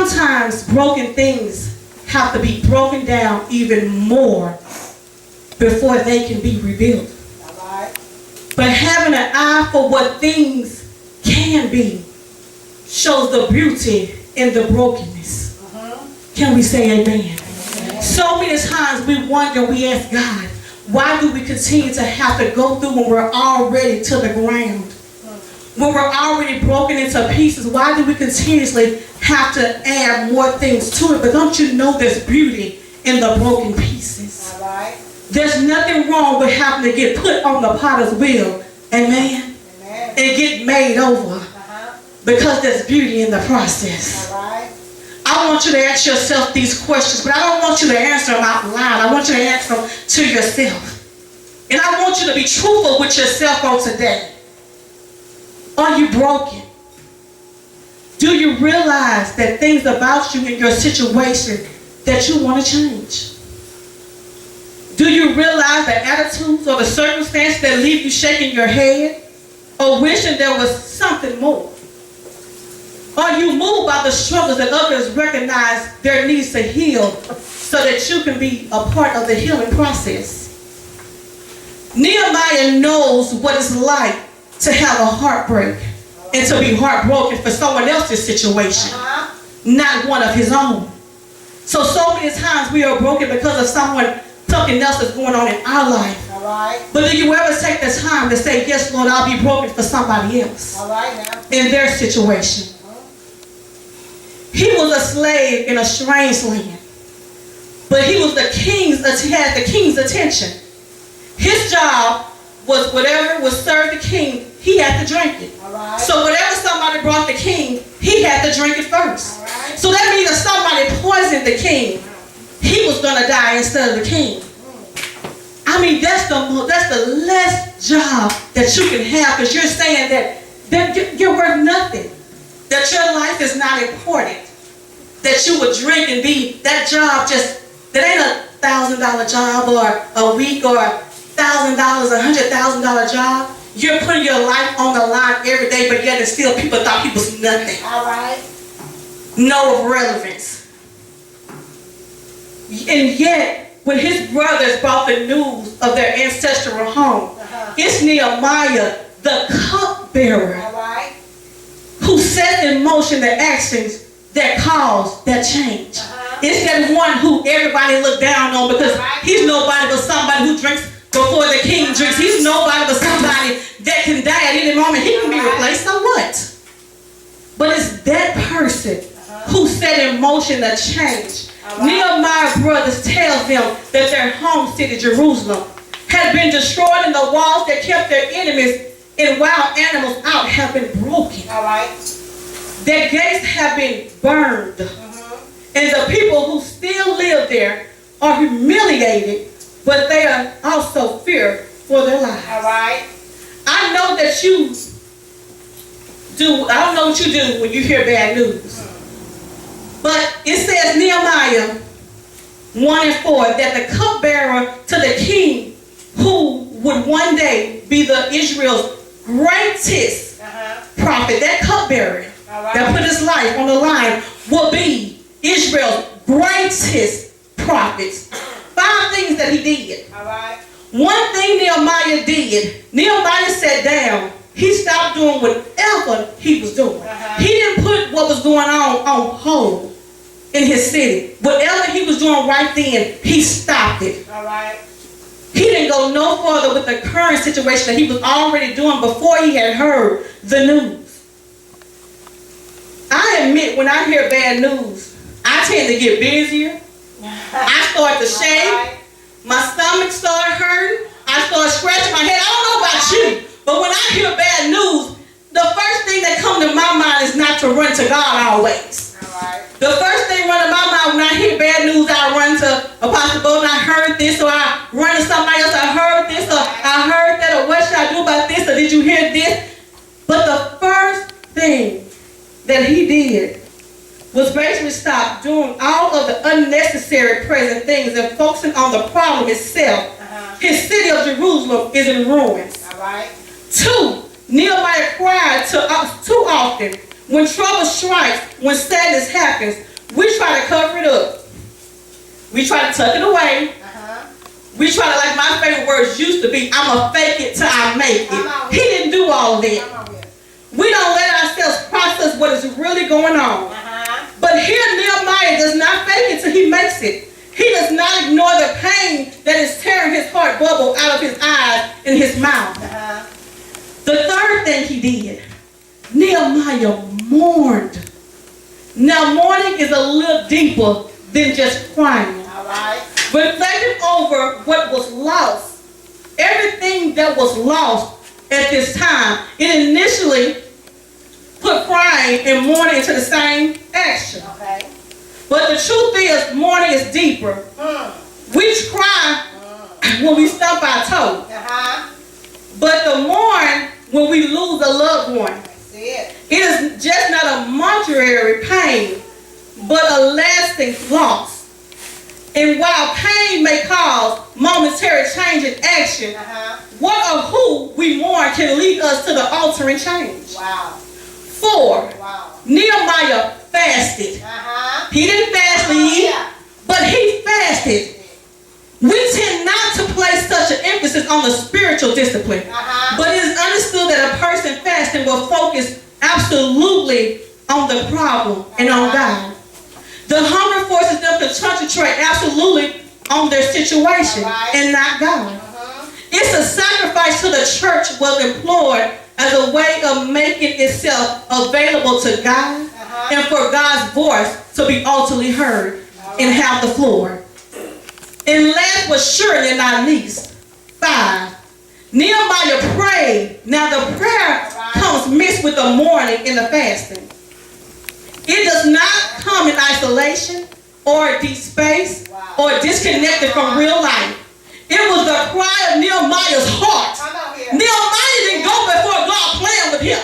sometimes broken things have to be broken down even more before they can be rebuilt. All right. But having an eye for what things can be shows the beauty in the brokenness. Can we say amen? So many times we wonder, we ask God, why do we continue to have to go through when we're already to the ground? When we're already broken into pieces, why do we continuously have to add more things to it? But don't you know there's beauty in the broken pieces? All right. There's nothing wrong with having to get put on the potter's wheel. Amen? Amen. And get made over. Because there's beauty in the process. All right. I want you to ask yourself these questions, but I don't want you to answer them out loud. I want you to answer them to yourself. And I want you to be truthful with yourself on today. Are you broken? Do you realize that things about you in your situation that you want to change? Do you realize the attitudes or the circumstances that leave you shaking your head or wishing there was something more? Are you moved by the struggles that others recognize their needs to heal so that you can be a part of the healing process? Nehemiah knows what it's like to have a heartbreak and to be heartbroken for someone else's situation, not one of his own. So many times we are broken because of something else that's going on in our life. All right. But do you ever take the time to say, yes, Lord, I'll be broken for somebody else All right now. in their situation? He was a slave in a strange land, but he was had the king's attention. His job was whatever was served the king, he had to drink it. All right. So whatever somebody brought the king, he had to drink it first. All right. So that means if somebody poisoned the king, he was going to die instead of the king. I mean, that's the less job that you can have, because you're saying that you're worth nothing. That your life is not important. That you would drink and be that job that ain't $1,000 job or a week or $1,000, $100,000 job. You're putting your life on the line every day, but yet and still people thought he was nothing. All right. No relevance. And yet, when his brothers brought the news of their ancestral home, it's Nehemiah, the cupbearer, All right. who set in motion the actions that caused that change. It's that one who everybody looked down on because he's nobody but somebody who drinks before the king drinks. He's nobody but somebody that can die at any moment. He can be replaced, so what? But it's that person who set in motion the change. Nehemiah's brothers tells them that their home city, Jerusalem, had been destroyed and the walls that kept their enemies and wild animals out have been broken. All right. Their gates have been burned. And the people who still live there are humiliated, but they are also feared for their lives. All right. I know that you do, I don't know what you do when you hear bad news. But it says Nehemiah 1:4 that the cupbearer to the king, who would one day be the Israel's greatest prophet, that cupbearer that put his life on the line, will be Israel's greatest prophets. 5 things that he did. All right. One thing Nehemiah did, Nehemiah sat down. He stopped doing whatever he was doing. He didn't put what was going on hold in his city. Whatever he was doing right then, he stopped it. All right. He didn't go no further with the current situation that he was already doing before he had heard the news. I admit, when I hear bad news, I tend to get busier. I start to shake. My stomach started hurting. I started scratching my head. I don't know about you, but when I hear bad news, the first thing that comes to my mind is not to run to God always. The first thing run to my mind when I hear bad news, I run to Apostle Bolden. I heard this, or I run to somebody else. I heard this, or I heard that, or what should I do about this, or did you hear this? But the first thing that he did was basically stop doing all of the unnecessary present things and focusing on the problem itself. His city of Jerusalem is in ruins. 2, Nehemiah cried too often. When trouble strikes, when sadness happens, we try to cover it up. We try to tuck it away. We try to, like my favorite words used to be, I'm going to fake it till I make it. He didn't do all of that. We don't let ourselves process what is really going on. But here Nehemiah does not fake it till he makes it. He does not ignore the pain that is tearing his heart bubble out of his eyes and his mouth. The third thing he did, Nehemiah mourned. Now mourning is a little deeper than just crying. Reflecting over what was lost, everything that was lost at this time, it initially put crying and mourning into the same action. But the truth is, mourning is deeper. We cry when we stump our toe, but the mourn when we lose a loved one. It is just not a momentary pain, but a lasting loss. And while pain may cause momentary change in action, what or who we mourn can lead us to the altar and change. 4. Nehemiah fasted. He didn't fast to eat, but he fasted. We tend not to place such an emphasis on the spiritual discipline, but it is understood that a person fasting will focus absolutely on the problem and on God. The hunger forces them to concentrate absolutely on their situation and not God. It's a sacrifice to the church was employed as a way of making itself available to God and for God's voice to be ultimately heard and have the floor. And last but surely not least, 5. Nehemiah prayed. Now the prayer comes mixed with the mourning and the fasting. It does not come in isolation or deep space or disconnected from real life. It was the cry of Nehemiah's heart. Nehemiah didn't go before God playing with him.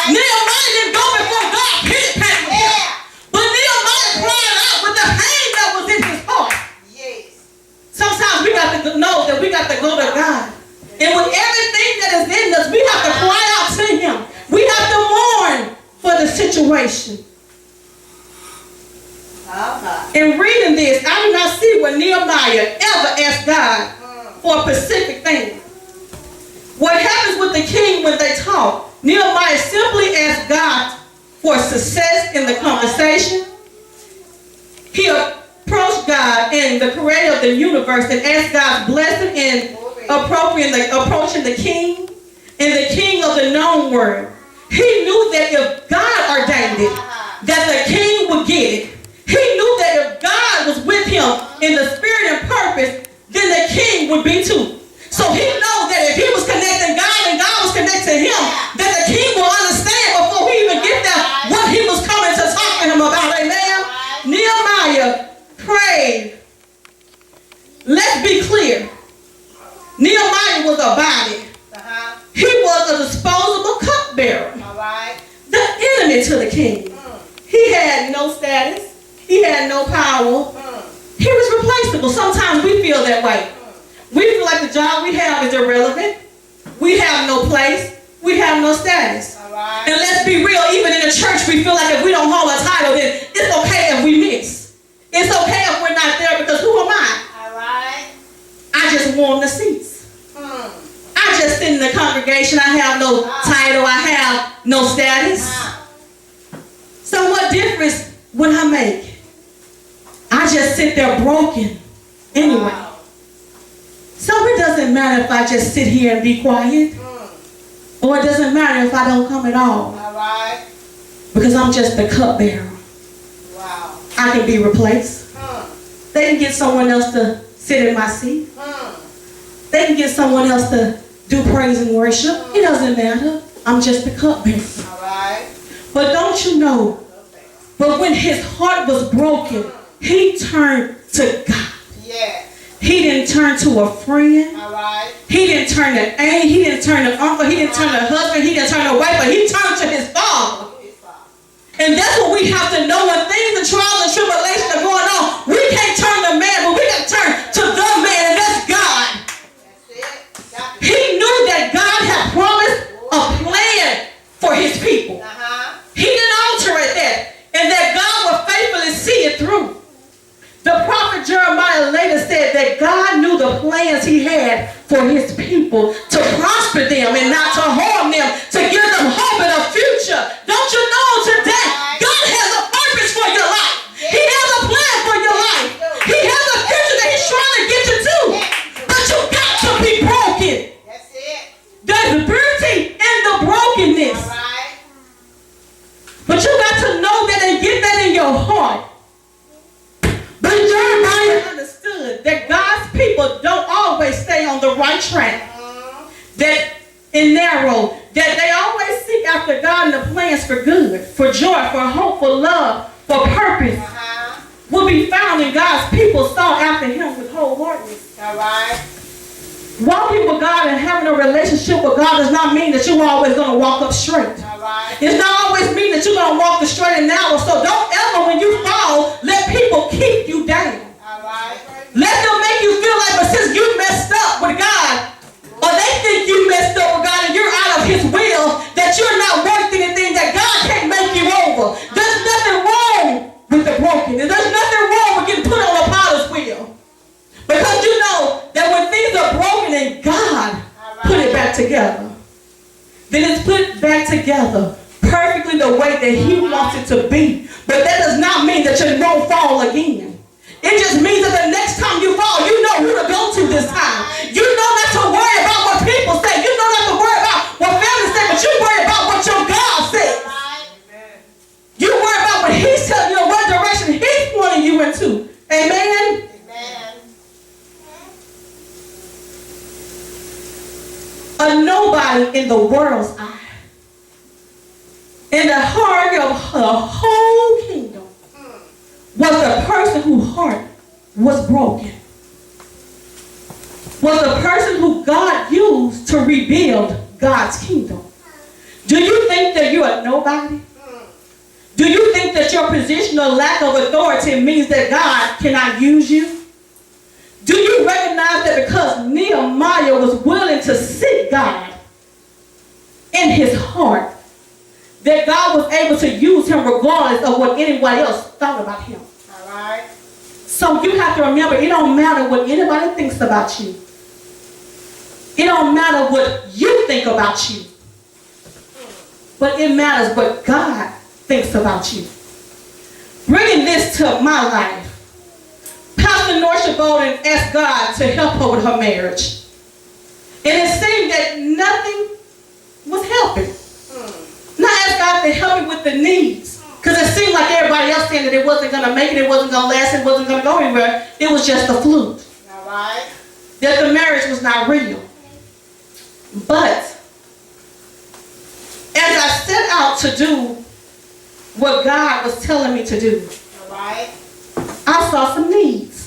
Nehemiah didn't go before God pity-patting with him. But Nehemiah cried out with the pain that was in his heart. Sometimes we got to know that we got to go to God. And with everything that is in us, we have to cry out to him. We have to mourn for the situation. In reading this, I do not see where Nehemiah ever asked God for a specific thing. What happens with the king when they talk? Nehemiah simply asked God for success in the conversation. He approached God and the creator of the universe and asked God's blessing in approaching the king and the king of the known world. He knew that if God ordained it, that the king would get it. He knew that if God was with him in the spirit and purpose, then the king would be too. So he knows that if he was connecting God and God was connecting him, that the king will understand before he even get there what he was coming to talk to him about. Amen. Nehemiah prayed. Let's be clear. Nehemiah was a body. He was a disposable cupbearer. The enemy to the king. He had no status. He had no power. He was replaceable. Sometimes we feel that way. We feel like the job we have is irrelevant. We have no place. We have no status. And let's be real, even in the church, we feel like if we don't hold a title, then it's okay if we miss. It's okay if we're not there because who am I? I just warm the seats. I just sit in the congregation. I have no title. I have no status. So what difference would I make? I just sit there broken anyway. So it doesn't matter if I just sit here and be quiet. Or it doesn't matter if I don't come at all. Because I'm just the cupbearer. I can be replaced. They can get someone else to sit in my seat. They can get someone else to do praise and worship. It doesn't matter. I'm just the cupbearer. But don't you know, but when his heart was broken, he turned to God. He didn't turn to a friend. He didn't turn to aunt. He didn't turn to uncle. He didn't turn to husband. He didn't turn to wife. But he turned to his Father. And that's what we have to know when things and trials and tribulations are going on. We can't turn to man, but we got to turn to the man, and that's God. He knew that God had promised a plan for his people. He didn't alter it that. And that God would faithfully see Nehemiah later said that God knew the plans he had for his people to prosper them and not to harm them, to give them hope and a future. Don't you know today, God has a purpose for your life. He has a plan for your life. He has a future that he's trying to get you to. But you got to be broken. That's it. There's beauty in the brokenness. All right. But you got to know that and get that in your heart. But Jeremiah understood that God's people don't always stay on the right track. That in narrow, that they always seek after God and the plans for good, for joy, for hope, for love, for purpose. Will be found in God's people sought after him with wholeheartedness. All right. Walking with God and having a relationship with God does not mean that you're always going to walk up straight. All right. It's not always mean that you're going to walk the straight and narrow. So don't ever, when you fall, let people keep you down. All right. Let them make you feel like, but since you messed up with God, or they think you messed up with God and you're out of his will, that you're not worth anything, that God can't make you over. There's nothing wrong with the brokenness. There's nothing wrong with getting put on a potter's wheel. Because you know that when things are broken and God put it back together, then it's put back together perfectly the way that he wants it to be. But that does not mean that you won't fall again. It just means that the next time you fall, you know who to go to this time. You know not to worry about what people say. You know not to worry about what family say, but you worry about what your God says. You worry about what he's telling you, what direction he's pointing you into. Amen? A nobody in the world's eye, in the heart of the whole kingdom, was the person whose heart was broken. Was the person who God used to rebuild God's kingdom. Do you think that you're a nobody? Do you think that your position or lack of authority means that God cannot use you? Do you recognize that because Nehemiah was willing to seek God in his heart, that God was able to use him regardless of what anybody else thought about him? All right. So you have to remember, it don't matter what anybody thinks about you. It don't matter what you think about you. But it matters what God thinks about you. Bringing this to my life, Pastor Norcha Bolden asked God to help her with her marriage. And it seemed that nothing was helping. Now I asked God to help me with the needs. Because it seemed like everybody else saying that it wasn't going to make it, it wasn't going to last, it wasn't going to go anywhere. It was just a fluke. All right. That the marriage was not real. But as I set out to do what God was telling me to do, all right, I saw some needs.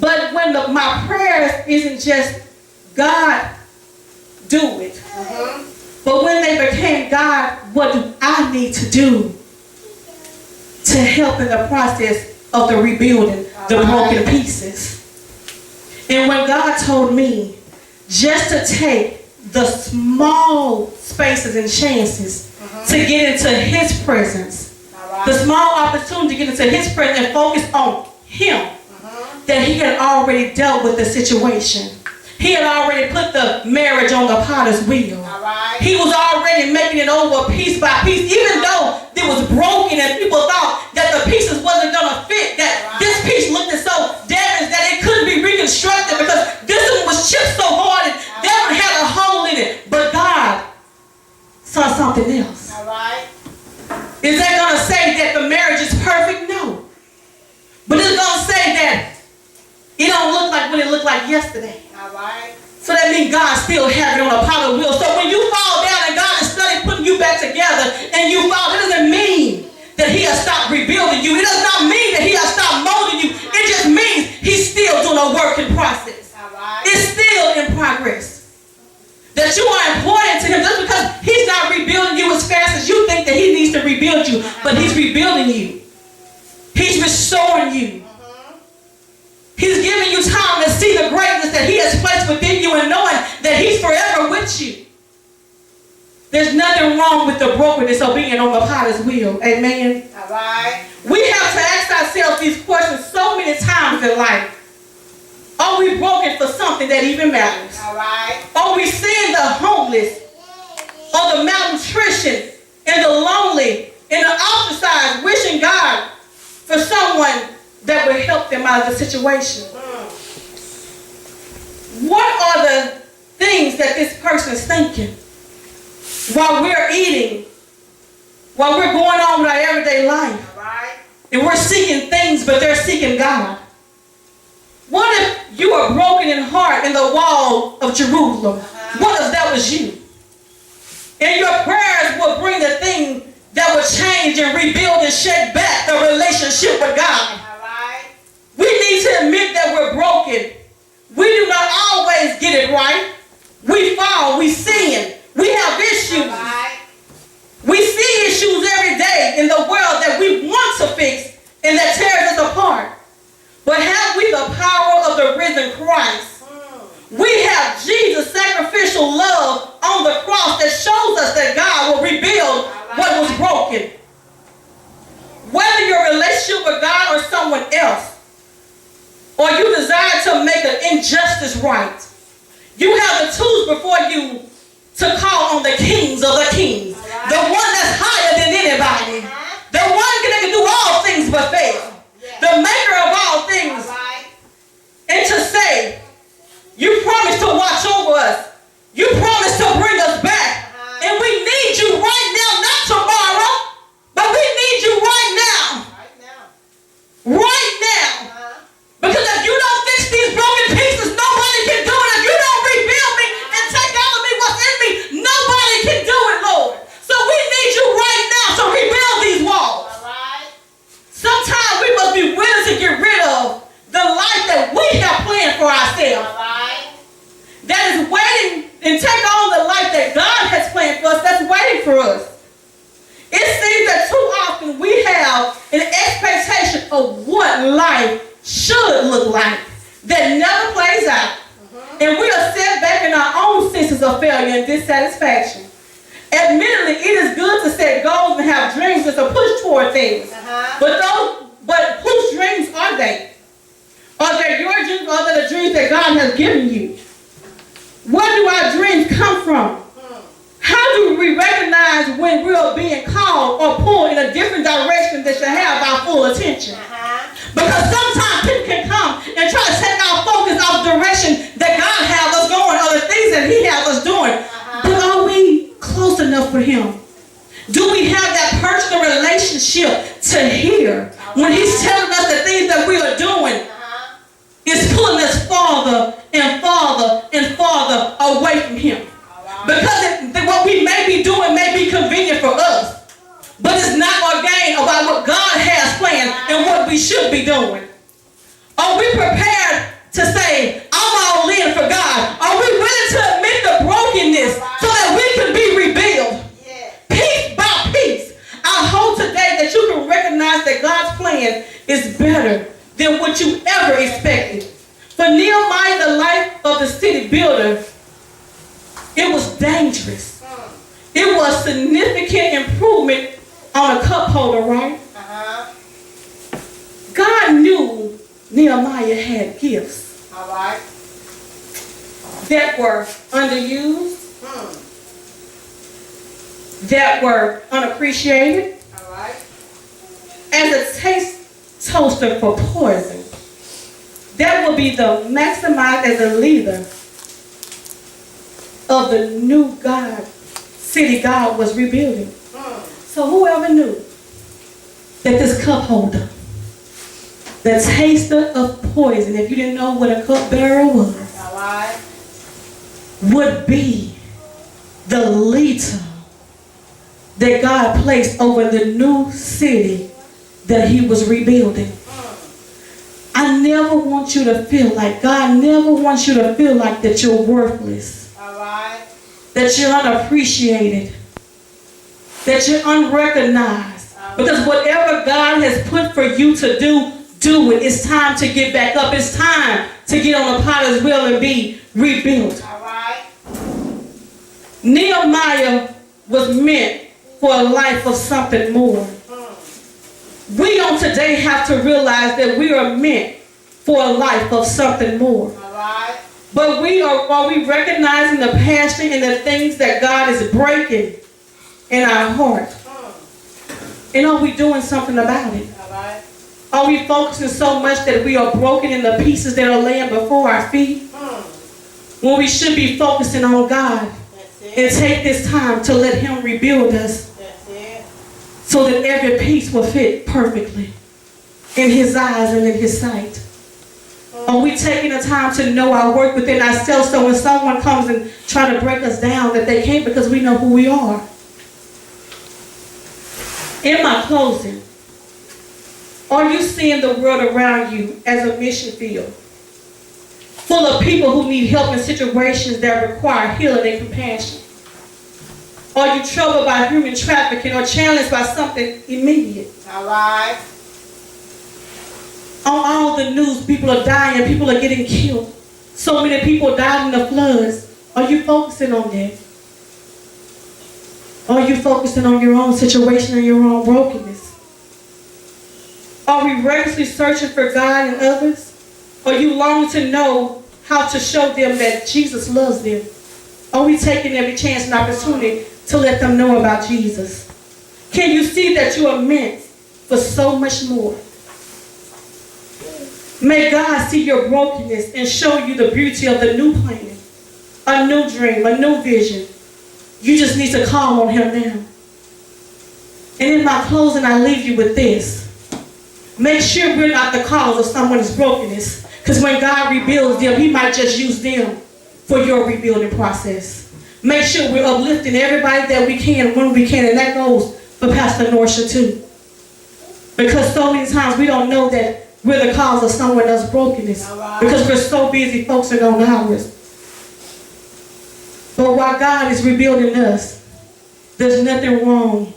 But when my prayers isn't just, God, do it. But when they became, God, what do I need to do to help in the process of the rebuilding the broken pieces? And when God told me just to take the small spaces and chances to get into his presence, the small opportunity to get into his presence and focus on him, that he had already dealt with the situation. He had already put the marriage on the potter's wheel. He was already making it over piece by piece, even though it was broken and people thought that the pieces wasn't going to fit, that this piece looked so damaged that it couldn't be reconstructed because this one was chipped so hard and that one had a hole in it. But God saw something else. Is that going to say that the marriage is perfect? No. But it's going to say that it don't look like what it looked like yesterday. So that means God still has it on a potter's wheel. So when you fall down and God is studying putting you back together and you fall, it doesn't mean that he has stopped rebuilding you. It does not mean that he has stopped molding you. It just means he's still doing a work in process. It's still in progress. That you are important to him just because he's not rebuilding you as fast as you think that he needs to rebuild you. But he's rebuilding you. He's restoring you. He's giving you time to see the greatness that he has placed within you and knowing that he's forever with you. There's nothing wrong with the brokenness of being on the potter's wheel. Amen. All right. We have to ask ourselves these questions so many times in life. Are we broken for something that even matters? All right. Are we seeing the homeless or the malnutrition and the lonely and the ostracized, wishing God for someone that would help them out of the situation? What are the things that this person is thinking while we're eating, while we're going on with our everyday life? All right. And we're seeking things, but they're seeking God. What if you are broken in heart in the wall of Jerusalem? What if that was you? And your prayers will bring the thing that will change and rebuild and shake back the relationship with God. All right. We need to admit that we're broken. We do not always get it right. We fall, we sin, we have issues. All right. We see issues every day in the world that we want to fix and that tears us apart. But have we the power of the risen Christ? We have Jesus' sacrificial love on the cross that shows us that God will rebuild what was broken. Whether your relationship with God or someone else, or you desire to make an injustice right, you have the tools before you to call on the kings of the kings, the one that's higher than anybody, the one that can do all things but fail, the maker of all things, and to say, you promised to watch over us. You promised to bring us back. And we need you right now, not tomorrow, but we need you right now. Right now. Because if you don't fix these broken pieces, nobody can do it. If you don't rebuild me and take out of me what's in me, nobody can do it, Lord. So we need you right now to rebuild these walls. Sometimes we must be willing to get rid of the life that we have planned for ourselves. That is waiting and take on the life that God has planned for us, that's waiting for us. It seems that too often we have an expectation of what life should look like that never plays out. And we are set back in our own senses of failure and dissatisfaction. Admittedly, it is good to set goals and have dreams and to push toward things. But whose dreams are they? Are they your dreams or are they the dreams that God has given you? Where do our dreams come from? How do we recognize when we're being called or pulled in a different direction that should have our full attention? Because sometimes people can come and try to take our focus off the direction that God has us going or the things that He has us doing. But are we close enough for Him? Do we have that personal relationship to hear when He's telling us the things that we are doing is pulling us farther and farther and farther away from Him? Because what we may be doing may be convenient for us, but it's not ordained about what God has planned and what we should be doing. Are we prepared to say, I'm all in for God? Are we willing to admit the brokenness so that we can be rebuilt? Piece by piece. I hope today that you can recognize that God's plan is better than what you ever expected. For Nehemiah, the life of the city builder, it was dangerous. It was significant improvement on a cup holder, right? God knew Nehemiah had gifts that were underused, that were unappreciated, as a taste toaster for poison. That will be the maximized as a leader of the new God, city God was rebuilding. So whoever knew that this cup holder, the taster of poison, if you didn't know what a cupbearer was, would be the leader that God placed over the new city that He was rebuilding. I never want you to feel like, God never wants you to feel like that you're worthless, that you're unappreciated, that you're unrecognized. Because whatever God has put for you to do, do it. It's time to get back up. It's time to get on the potter's wheel and be rebuilt. Nehemiah was meant for a life of something more. We on today have to realize that we are meant for a life of something more. All right. But are we recognizing the passion and the things that God is breaking in our heart? And are we doing something about it? All right. Are we focusing so much that we are broken in the pieces that are laying before our feet? When we should be focusing on God and take this time to let Him rebuild us so that every piece will fit perfectly in His eyes and in His sight. Are we taking the time to know our work within ourselves so when someone comes and try to break us down that they can't because we know who we are? In my closing, are you seeing the world around you as a mission field? Full of people who need help in situations that require healing and compassion? Are you troubled by human trafficking or challenged by something immediate? All right. On all the news, people are dying, people are getting killed. So many people died in the floods. Are you focusing on that? Are you focusing on your own situation and your own brokenness? Are we recklessly searching for God and others? Or you long to know how to show them that Jesus loves them? Are we taking every chance and opportunity to let them know about Jesus? Can you see that you are meant for so much more? May God see your brokenness and show you the beauty of the new plan, a new dream, a new vision. You just need to call on Him now. And in my closing, I leave you with this. Make sure we're not the cause of someone's brokenness. Because when God rebuilds them, He might just use them for your rebuilding process. Make sure we're uplifting everybody that we can when we can. And that goes for Pastor Norcha too. Because so many times we don't know that we're the cause of someone else's brokenness. Because we're so busy focusing on ours. But while God is rebuilding us, there's nothing wrong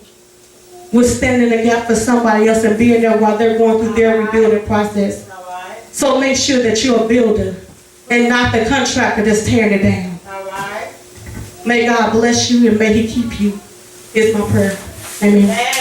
with standing in the gap for somebody else and being there while they're going through their rebuilding process. So make sure that you're a builder and not the contractor that's tearing it down. May God bless you and may He keep you, is my prayer. Amen.